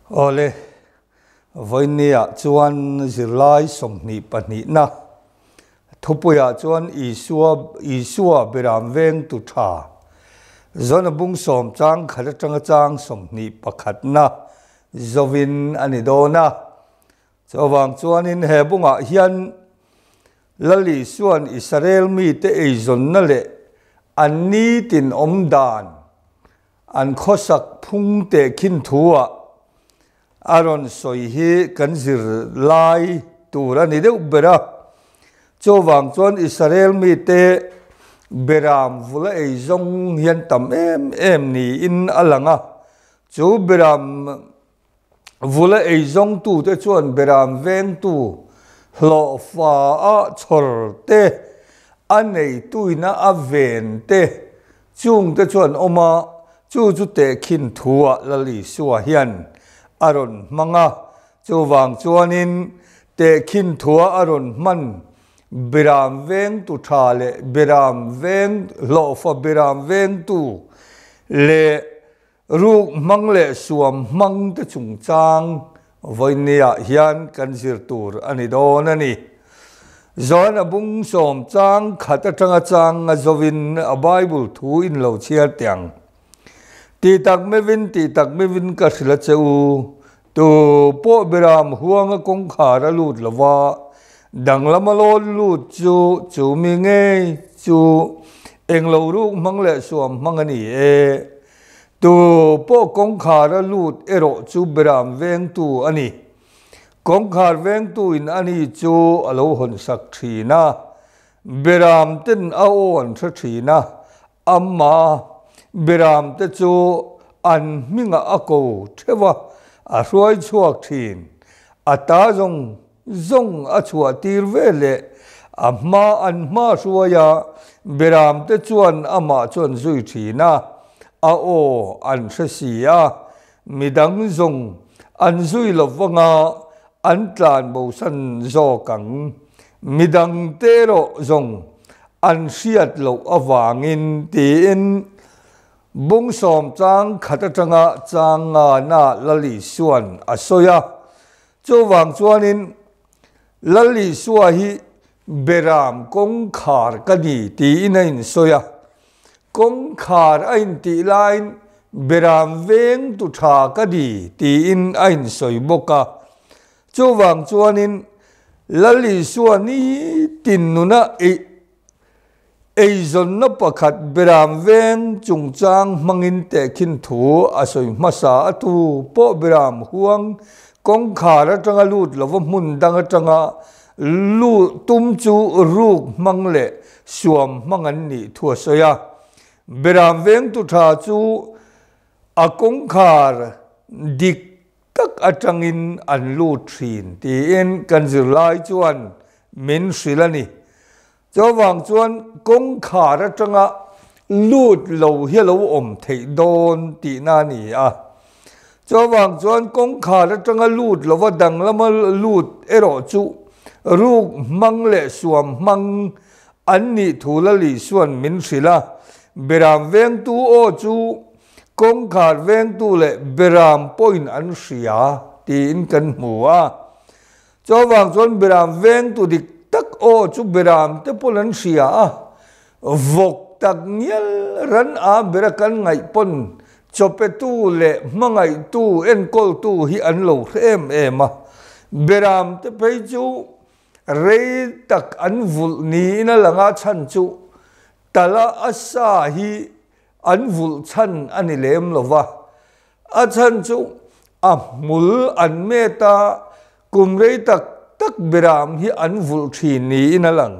Ole với nia chuan zirlai som ni pani na thupuya chuan isua beram veng tu tha zona bung som chang khada chang som ni pakhat na zovin ani dona chawang chuan in he bunga hian lali suan Israel mi te eizon na le an ni tin omdan an khosak phung te khin thua aron soi hi kan zir lai tura ni deuh bera chawang chuan Israel mi te beram vula eizong hian tam em ni in alanga chu beram vula eizong tu te chuan beram veng tu hlo fa a chhor te anei tuina a ven te chung te chuan oma chu te khin thua lali suwa hian aron manga chawang chuanin te khin thua aron man beram veng tu tha le beram veng hlo fa beram veng tu le ruk mang le suam mang te chung chang voinia hian kan zir tur ani don ani zona bung som chang khata tanga chang a zovin a bible thu in lo chiar tiang ti tak mevin ka sila cheu tu po beram huanga kong khara lut lawa danglama lol lut chu mi nge chu englo ruk mang le suam mangani e tu po kong khara lut ero chu beram veng tu ani kong khar veng tu in ani chu alo hon sak thina beram ten a on tha thina amma beram te chu an minga ako thewa a ruai chuak thin ata zong a chua tir vele amma an ma ruaya beram te chuan ama chuan zui thina a o an thsia midang zong an zui lovanga an tlan bo san zo kang midang te ro zong an siat lo awangin tin bung som chang khata changa na lali suan asoya chawang chuanin lali suwa hi beram kong khar kani ti inain soya kong khar ain ti lain beram veng tu tha kani ti in ain soi boka chawang chuanin lali suwa ni tinnuna eizon na pakhat beram veng chung chang mangin te khin thu asoi masa atu po beram huang kong khara tanga lut lova mun danga tanga lu tum chu ruk mangle suam mangan ni thua soya beram veng tu tha chu a kong khar dik tak atangin an lu thin ti en kan zir lai chuan min silani chawang chuan kong khara tanga lut lo hi lo om thei don ti na ni a chawang chuan kong khara tanga lut lova danglama lut ero chu ruk mang le suam mang an ni thulali suan min sila beram veng tu o chu kong khar veng tu le beram point an sia ti in kan hmuwa chawang chuan beram veng tu dik tak o chu beram te polan sia vok tak nial ran a berakan ngai pon chope tu le mangai tu en kol tu hi an lo em a beram te pei chu rei tak an vul ni na langa chan chu tala asa hi an vul chan ani lem lova a chan chu a mul an meta kum rei tak beram hi an vul thin ni in alang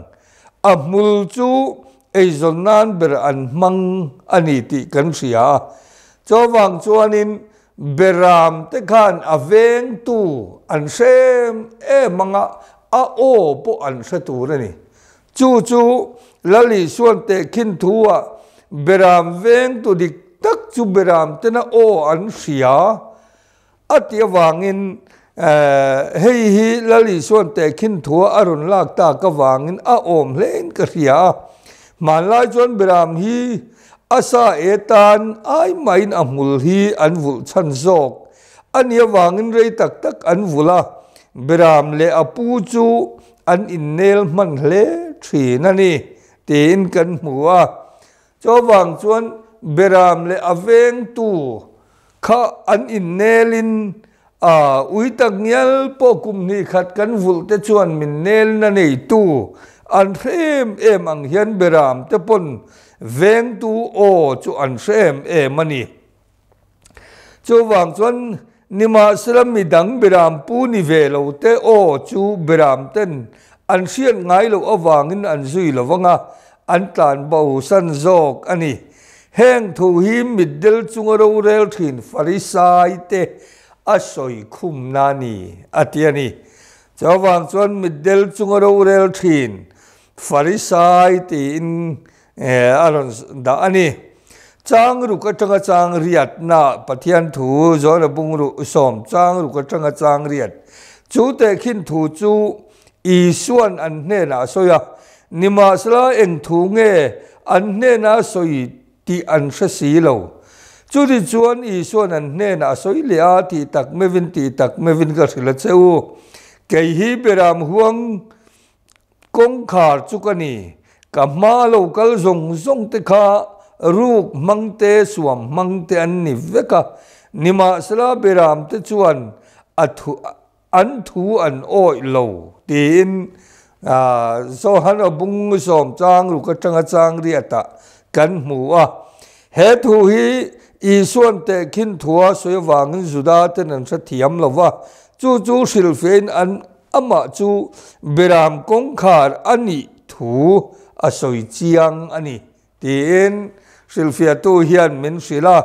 a mul chu eizon nan ber an mang ani ti kan sia chawang chuanin beram te khan a veng tu an sem manga a o po an sa tur ani chu lali suan te khin thua beram veng tu dik tak chu beram te na o an sia atia wangin hei hi lali suan te khin thua arun lak ta ka wangin a om len ka ria man lai chuan beram hi asa etan ai main amul hi an vul chan zok an ya wangin rei tak tak an vula beram le apu chu an innel man hle thi na ni tin kan hmuwa cho wang chuan beram le aveng tu kha an innelin ui tak nial po kum ni khat kan vul te chuan min nel na nei tu an rem em ang hian beram te pon veng tu o chu an rem em ani cho wang chuan nima sram mi dang beram pu ni ve lo te o chu beram ten an sian ngai lo awangin an zui lo wanga an tlan bo san zok ani heng thu hi middel chungaro rel thin farisai te asoi khum nani atiani chawang chuan middel chungaro rel thin farisai te in aron da ani chang ru ka tanga chang riat na pathian thu zo la bung ru som chang ru ka tanga chang riat chu te khin thu chu i suan an hne na soya nima sala eng thu nge an hne na soi ti an sha si lo chu ri chuan i suan an hne na soi le a ti tak mevin ka thila cheu ke hi beram huang kong khar chu kani ka ma lo kal zong te kha ruk mangte suam mangte an ni veka nima sala beram te chuan an thu an oi lo tin so han abung som chang ru ka tanga chang riata kan hmu a he thu hi i suan te khin thua soi wangin juda ten an sa thiam lova chu silfen an ama chu beram kong khar ani thu asoi chiang ani tin silfia tu hian min sila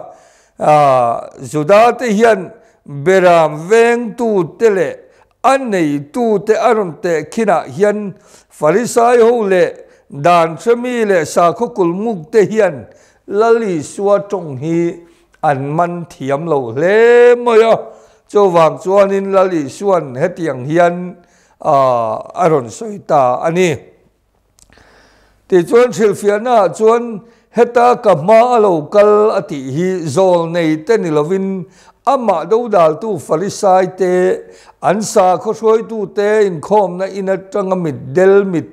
juda te hian beram veng tu tele an nei tu te aron te khina hian farisai ho le dan chami le sa khokul muk te hian lali suwa tong hi an man thiam lo hle moya cho wang chuanin lali suan hetiang hian aron soita ani ti chuan silfia na chuan heta kama alo kal ati hi zol nei te ni lovin ama do dal tu farisai te an sa kho soi tu te in khom na in atanga mit del mit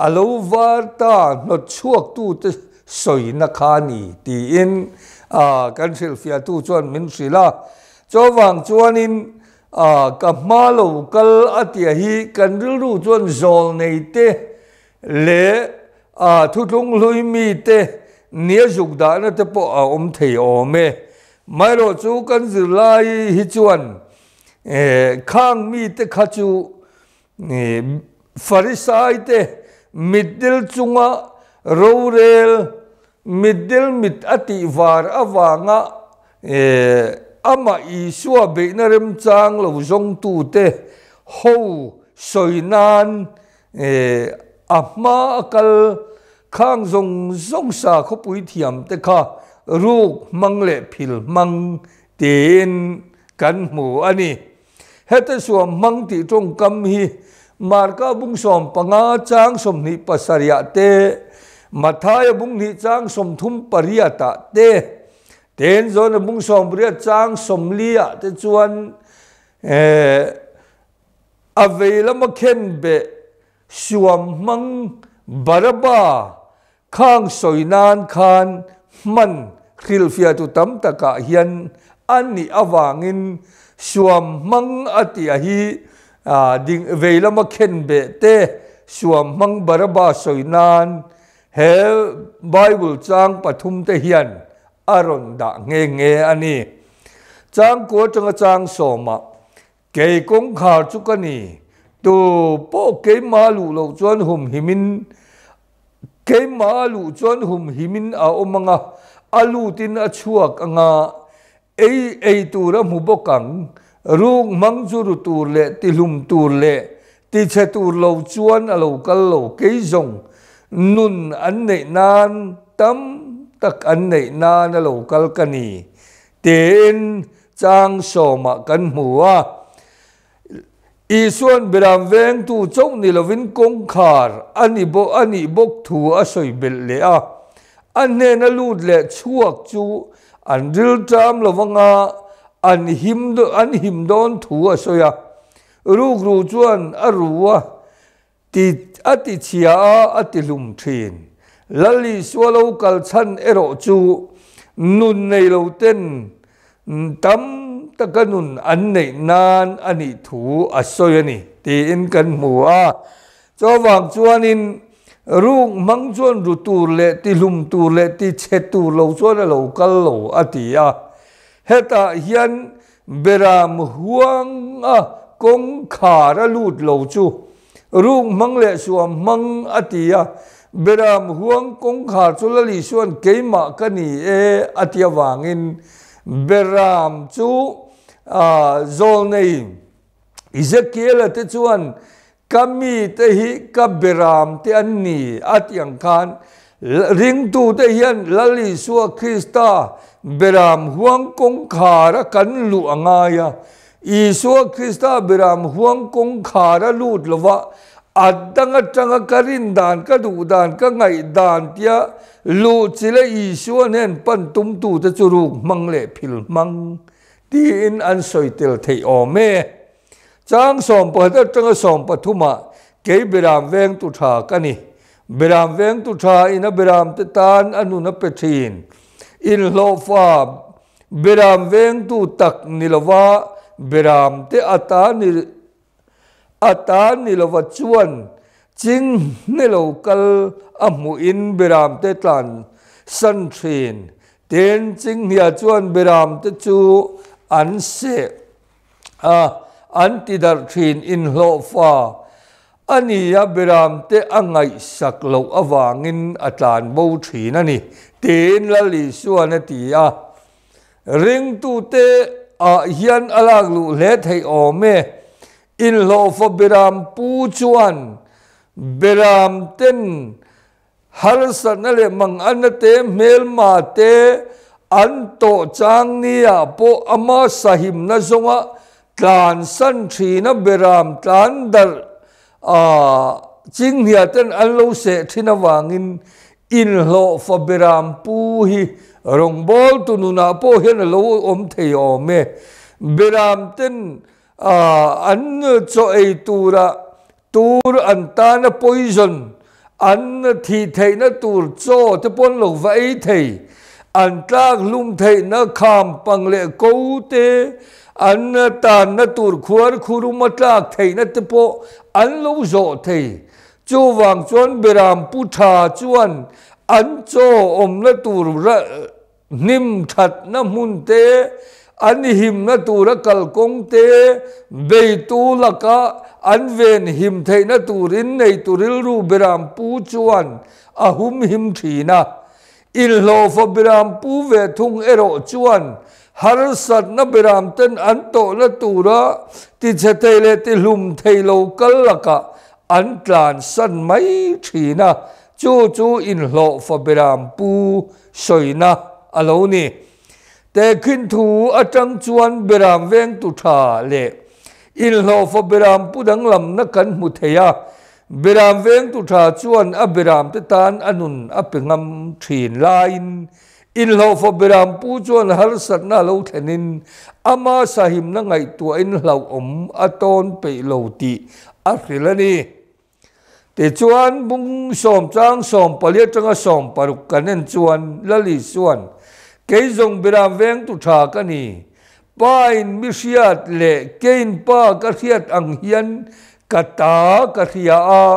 alo varta no chuak tu te soi na khani ti in kan silfia tu chuan min sila cho wang chuanin kama lo kal ati hi kan ru chuan zol nei te le thu tlung lui mi te nia dục da na te po om thei ome mai ro chu kan zirlai hi chuan khang mi te kha chu farisai te middil chunga rorel middil mit ati var awanga ama isua be na rem chang lo zong tu te ho soinan ama akal khang zong sa kho pui thiam te kha ruk mang le phil mang tin kan mu ani heta suam mang ti trong kam hi marka bung som panga chang som ni pasaria te mathaya bung ni chang som thum pariata te ten zona bung som bria chang som lia te chuan aveila ma khen be suam mang baraba khang soinan khan man khilfia tu tam taka hian ani awangin suam mang ati hi ding veila ma khen be te suam mang baraba soinan he bible chang pathum te hian aron da nge ani chang ko chang soma ke kong khar chukani tu po ke malu lo chuan hum himin ke malu chuan hum himin a omanga alu tin a chuak anga ei tura mu bokang rung mang juru tur le tilum tur le ti che tur lo chuan alo kal lo ke zong nun an nei nan tam tak an nei nan alo kal kani ten chang soma kan hmuwa isuan beram veng tu chau ni lovin kong khar ani bok thu a soi bel le a an ne na lut le chuak chu an ril tam lovanga an him don thu soya ru ru chuan arua ti ati chia ati lum thin lali swalo kal chan ero chu nun nei lo ten tam takanun an nei nan ani thu asoyani ti in kan mua cho wang chuan in rung mang chuan ru tur le ti lum tur le ti chet tur lo chuan lo kal lo atia heta hian beram huang kong khara lut lo chu rung mang le suam mang atia beram huang kong khar chu lali suan keima kani e atia wangin beram chu zol nei Ezekiel te chuan kami te hi ka beram te anni atiang khan ring tu te hian lali suwa Krista beram huang kong khara kan lu angaya Isua Krista beram huang kong khara lut lova adanga tanga karindan ka dudan ka ngai dan tia lu chile Isua nen pan tum tu te churuk mang le phil mang tin an soitel thei ome chang som pa ta tanga som pa thuma ke beram veng tu tha kani beram veng tu tha ina beram te tan anu na pethin in lo fa beram veng tu tak nilawa beram te ata nilawa chuan ching nilo kal amu in beram te tlan san thin ten ching nia chuan beram te chu an se an ti dar thin in lo fa ania beram te angai sak lo awangin atlan bo thin ani ten lali suan atia ring tu te hian alag lu le thei ome in lo fa beram pu chuan beram ten har san le mang an te mel ma te an to chang nia po ama sahim na zonga tlan san thina beram tlan dar ching hia ten an lo se thina wangin in lo fa beram pu hi rong bol tu nuna po hian lo om thei ome beram ten an cho ei tura tur an ta na poison an thi thei na tur cho te pon lo vai thei an tlak lum thei na kham pang le ko te an tan na tur khuar khurum tlak thei na te po an lo zo thei chu wang chuan beram pu tha chuan an cho om na tur ra nim that na mun te an him na tur kal kong te be tu laka an ven him thei na turin nei turil ru beram pu chuan ahum him thina il lo fa beram pu ve thung ero chuan har sat na beram ten an to na tura ti chete le ti lum thei lo kal laka an tlan san mai thina chu in lo fa beram pu soina alo ni te khin thu atang chuan beram veng tu tha le in lo fa beram pu dang lam na kan mu theya beram veng tu tha chuan a beram te tan anun a pengam thin lain in lo fa beram pu chuan har sat na lo thenin ama sahim na ngai tu in lo om aton pe lo ti a rilani te chuan bung som chang som palia changa som paruk kanen chuan lali chuan ke zong beram veng tu tha kani pain misiat le kein pa ka hiat ang hian kata ka hia a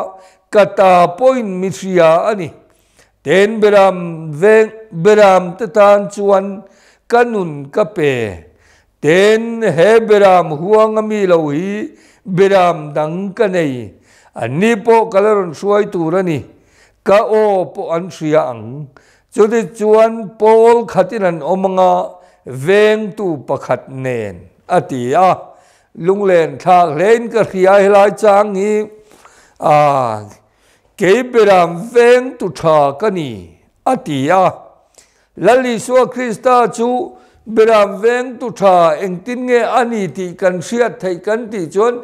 kata point misia ani ten beram te tan chuan kanun ka pe ten he beram huang mi lo hi beram dang ka nei ani po kalaron suai turani ka o po an sia ang chudi chuan pol khatinan omanga veng tu pakhat nen atia lunglen thak len ka hria helai chang hi ke beram veng tu tha kani atia lali suwa Krista chu beram veng tu tha engtin nge ani ti kan hriat thei kan ti chuan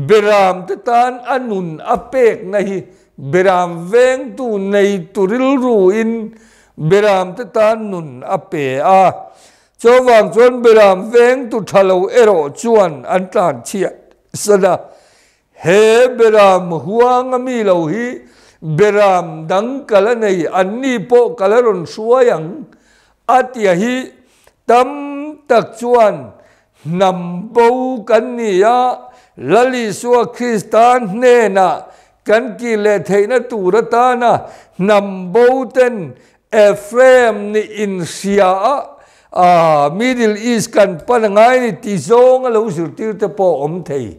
beram te tan anun apek nahi beram veng tu nei turil ru in beram te tan nun ape cho vàng chuan beram veng tu thalo ero chuan an tlan chia sana he beram huang ami lo hi beram dang kala nei anni po kala ron suayang atia hi tam tak chuan nam bo kan nia lali suwa Kristan ne na kan ki le theina turata na nam bo ten Ephraim ni in sia Middle East kan panangai ni tizong alo surtir te po om thei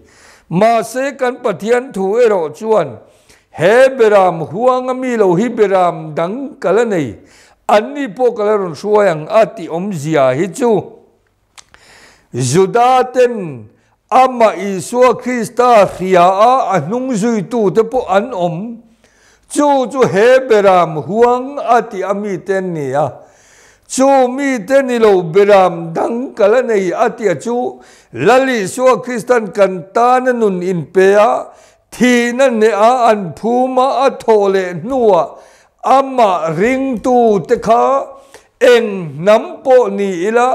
ma se kan pathian thu ero chuan he beram huang ami lo hi beram dang kala nei anni po kala ron suayang ati om zia hi chu Judaten ama Isua Krista ria a anung zui tu te po an om chu he beram huang ati ami ten ni a chu mi ten ni lo beram dang kala nei ati a chu lali suwa Kristan kan ta na nun in pe a thi na ne a an phuma a thole nuwa ama ring tu te kha eng nam po ni ila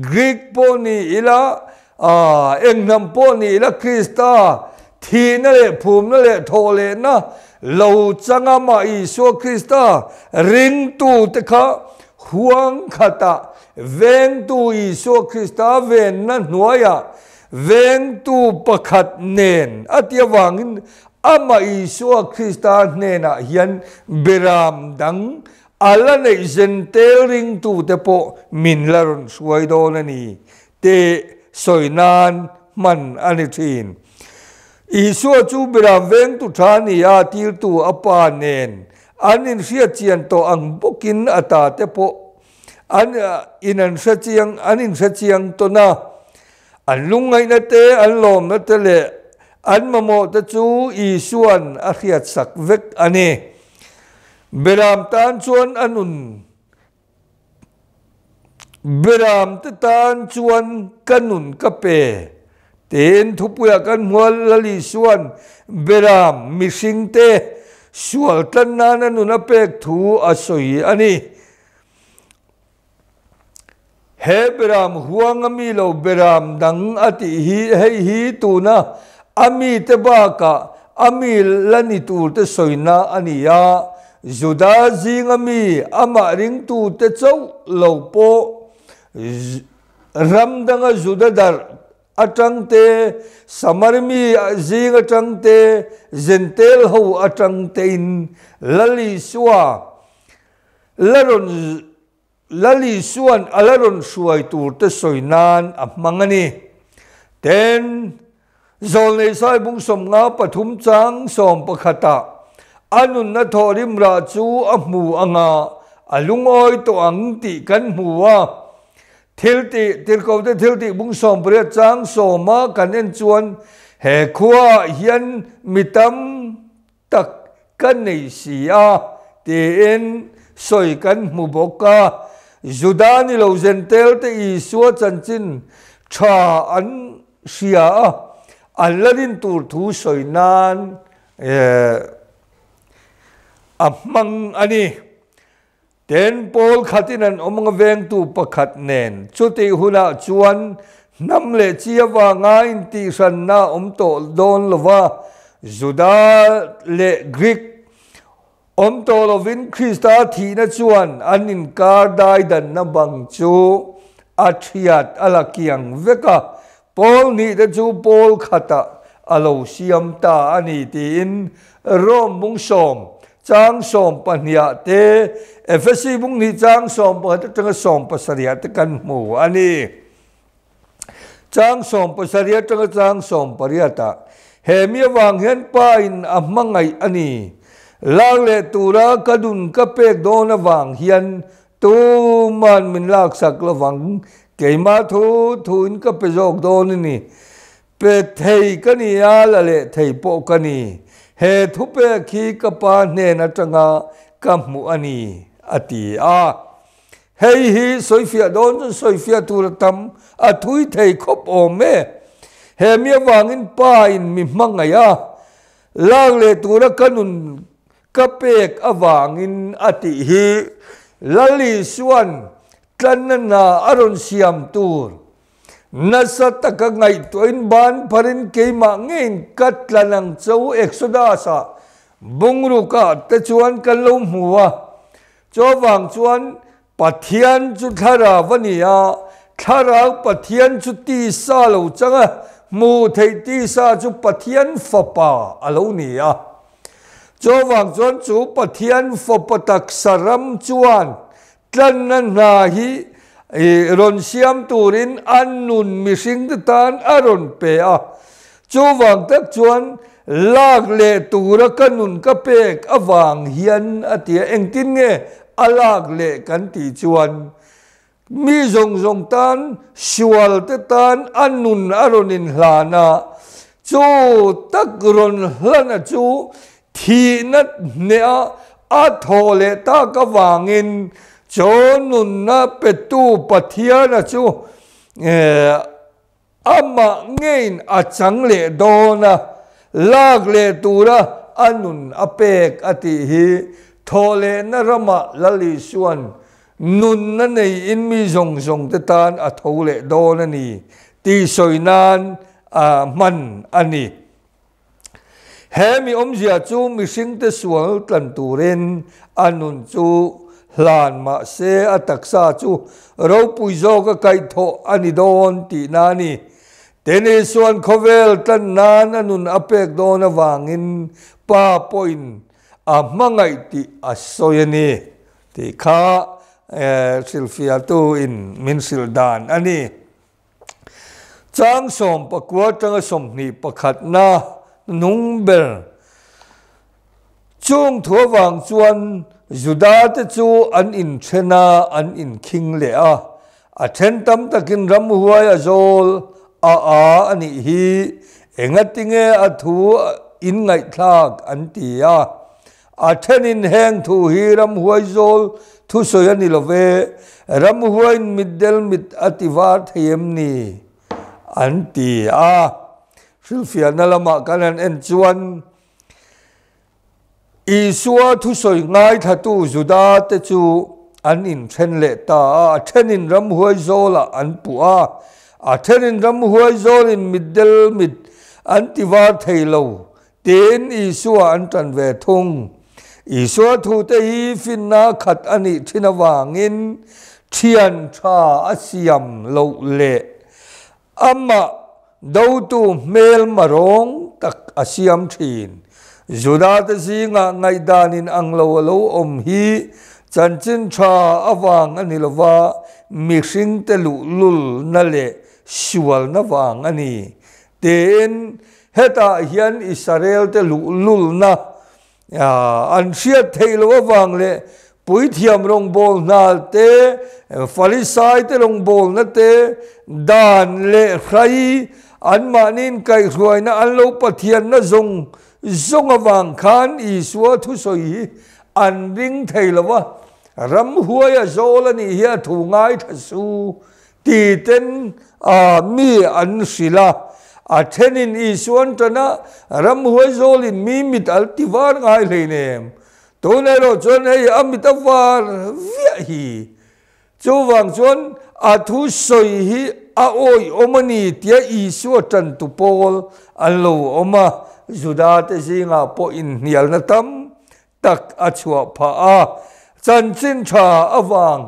Greek po ni ila eng nam po ni ila Krista thi na le phum na le thole na lo changa ma Isua Krista ring tu te kha huang khata veng tu Isua Krista ven na nuaya veng tu pakhat nen atia wangin ama Isua Krista nena hian beram dang ala nei zentel ring tu te po min laron suai do na ni te soinan man ani thin Isua chu beram veng tu thani a tir tu apa nen anin sia chian to ang bokin ata te po an inan sa chiang anin sa chiang to na an lungai na te an lom na te le an mamo te chu Isuan a khiat sak vek ani beram tan chuan anun beram te tan chuan kanun kape ten thupuya kan mual lali suan beram missing te sual tan nana nuna pek thu asoi ani he beram huang ami lo beram dang ati hi tu na ami te ba ka ami lani tu te soina ani ya Juda jing ami ama ring tu te chau lo po ram danga Juda dar atang te samarmi jing atang te zentel ho atang te in lali suan alaron suai tur te soinan amangani ten zol nei sai bung som nga pathum chang som pakhata anun na thorim ra chu amu anga alungoi to ang ti kan muwa thilti tirkaude thilti bung som bre chang soma kan en chuan he khuwa hian mitam tak kan nei sia te en soi kan mu boka Judani lo zentel te Isua chanchin tha an sia alladin tur thu soinan amang ani ten Paul khatinan omang veng tu pakhat nen chuti huna chuan namle chiawa nga in ti san na omto don lova Juda le Greek omto lovin Krista thi na chuan anin kar dai dan na bang chu athiat alakiang veka Paul ni de chu Paul khata alo siam ta ani tin rom bung som chang som pania te efesi bung ni chang som pa tanga som pasaria te kan mu ani chang som pasaria tanga chang som pariata hemia wang hen pa in amangai ani lang le tura kadun kapek dona wang hian tu man min lak sak la wang keima thu in ka pejok don ni pe thei kani ala le thei po kani he thupe khi kapa ne na tanga kamu ani ati a hei hi soifia don soifia tur tam a thui thei khop o me he mi wangin pa in mi mangaya lang le tura kanun kapek awangin ati hi lali suan tlan na aron siam tur nasa taka ngay tuin ban parin kay mangin katlanang chow exodasa bungru ka techuan kalom huwa chowang chuan pathian chu thara vania thara pathian chu ti sa lo changa mu thei ti sa chu pathian fapa alo nia chowang chuan chu pathian fapatak saram chuan tlan na hi ron siam turin annun mising tan aron pe a chowang tak chuan lag le tura kanun ka pek awang hian atia engtin nge alag le kan ti chuan mi zong tan shual te tan annun aronin hlana chu tak ron hlana chu thi nat ne a thole ta ka wangin chonun na petu pathiana chu ama ngein achang le dona lag le tura anun apek ati hi thole na rama lali suan nun na nei in mi zong te tan a thole dona ni ti soinan a man ani hemi omzia chu mi sing te sual tlan turin anun chu hlan ma se ataksa chu ro puizo ka kai tho ani don ti nani tene suan khovel tan nan anun apek don awangin pa point a mangai ti asoyani ti kha silfia tu in min sildan ani chang som pakwa tang som ni pakhat na nungbel chung thowang chuan Juda te chu an in thena an in king le a then tam takin ram huai a zol a ani hi engatinge a thu in ngai thak an ti a then in heng thu hi ram huai zol thu soyani love ram huai middel mit ativar them ni an ti a silfia nalama kanan en chuan Isua thu soi ngai thatu Juda te chu an in chen le ta a then in ram huai zola an pu a then in ram huai zol in middle mit an tivar thailo ten Isua an tan ve thung Isua thu te hi finna khat ani thinawangin thian tha asiam lo le amma do tu mel marong tak asiam thin Juda te si nga ngay danin ang lo om hi chan chin cha awang ani lova mixing te lul na le shual na wang ani ten heta hian Israel te lul na an siat thailo awang le pui thiam rong bol na te Pharisai te rong bol na te dan le khai an manin kai ruai na an lo pathian na zong awang khan Isua thu soi an ring thailawa ram huai zol ani hi thu ngai thasu ti ten mi an sila a thenin Isuan tana ram huai zol in mi mit altivar ngai leinem to ne ro chon ei amit awar via hi chuwang chon a thu soi hi a oi omani tia Isua tan tu pol allo oma Juda te zinga po in nial na tam tak achua pa a chan chin cha awang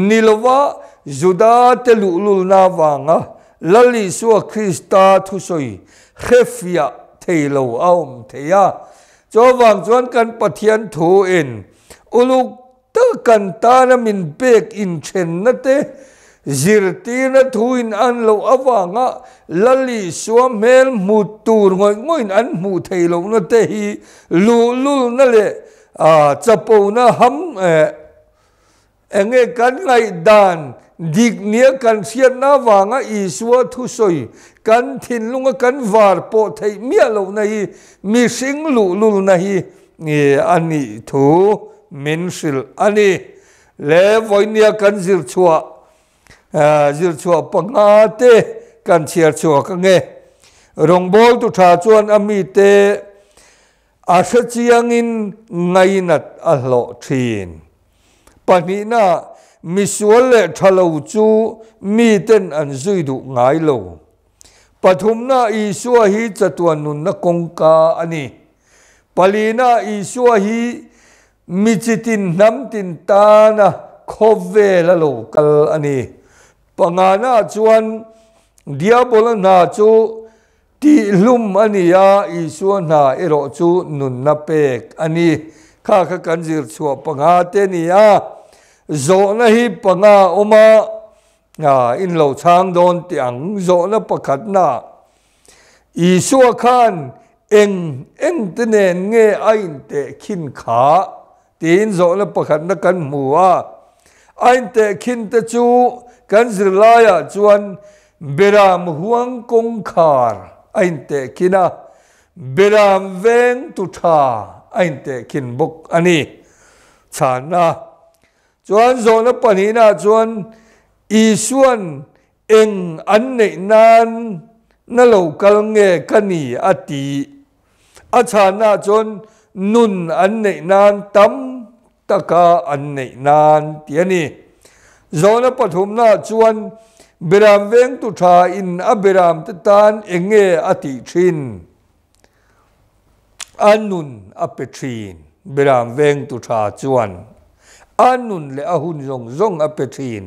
nilwa Juda te lulul na wanga lali suwa Krista thu soi khefia thailo aum theya chowang chuan kan pathian thu in uluk ta kan ta na min pek in chen na te zirti na thuin an lo awanga lali suam mel mutur ngoi an mu thailo na te hi lul na le chapo na ham enge kan ngai dan dik nia kan siat na wanga Isua thu soi kan thin lunga kan var po thei mia lo na hi mi sing lul na hi ani thu mensil ani le voinia kan zir chua pangate kan chiar chua ka nge rongbol tu tha chuan ami te asha chiangin ngainat a hlo thin panina misual le thalo chu mi ten an zui du ngai lo pathumna Isua hi chatuan nun na kongka ani palina Isua hi michitin namtin ta na khove la lo kal ani pangana chuan diabol na chu ti lum ani ya Isua na ero chu nun na pek ani kha kanjir chua panga te ni ya zo na hi panga oma in lo chang don tiang zo na pakhat na Isua khan eng tenen nge ain te khin kha tin zo na pakhat na kan muwa ain te khin te chu kan zirlaya chuan beram huang kong khar ain te kina beram veng tu tha ain te khin bok ani chana chuan zo na panina chuan Isuan eng an nei nan na lo kal nge kani ati achana chuan nun an nei nan tam taka an nei nan tiani zo na pathum na chuan beram veng tu tha in a beram te tan enge ati thin anun a petrin beram veng tu tha chuan anun le ahun zong a petrin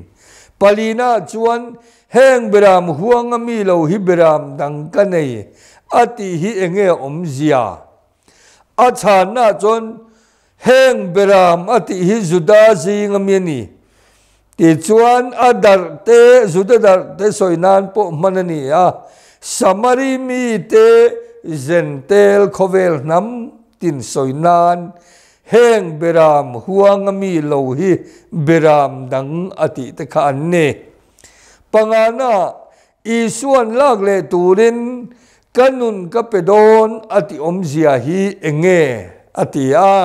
palina chuan heng beram huang ami lo hi beram dang ka nei ati hi enge omzia achana chuan heng beram ati hi juda zing ami ni ti chuan adar te zudadar te soinan po manani a samari mi te zentel khovel nam tin soinan heng beram huang ami lo hi beram dang ati te kha anne pangana Isuan lak le turin kanun ka pedon ati omzia hi enge ati a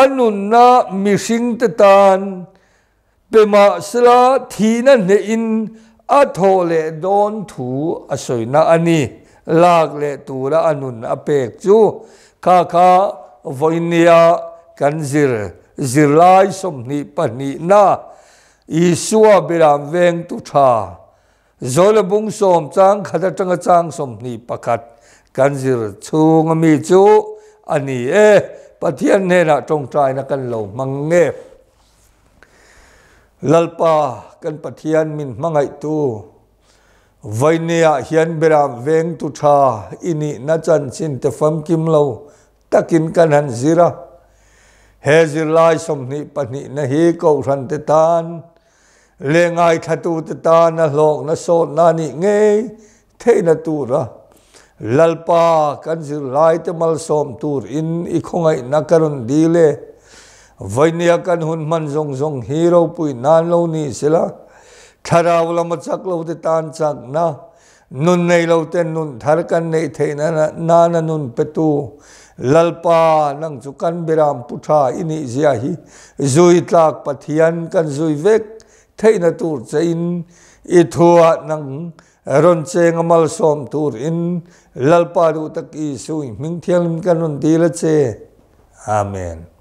anun na mishing te tan pema sla thina ne in athole don thu asoina ani lak le tura anun apek chu kha voinia kanzir zirlai somni pani na Isua beram veng tu tha zola bung som chang khada tanga chang somni pakhat kanzir chung mi chu ani pathian ne na tong trai na kan lo mange lalpa kan pathian min mangai tu voinia hian beram veng tu tha ini na chan chin te fam kim lo takin kan han zira hezir lai somni pani na hi ko ran te tan le ngai thatu te tan na lok na so na ni nge the na tu ra lalpa kan zir lai te mal som tur in I khongai na karun dile voinia kan hun man zong hero pui nan lo ni sila tharawla ma chak lo te tan chak na nun nei lo ten nun thar kan nei the na nun petu lalpa nang chu kan beram putha ini zia hi zui tlak pathian kan zui vek theina tur chain I thua nang ron cheng amal som tur in lalpa du tak I sui ming thial kan nun dila che amen.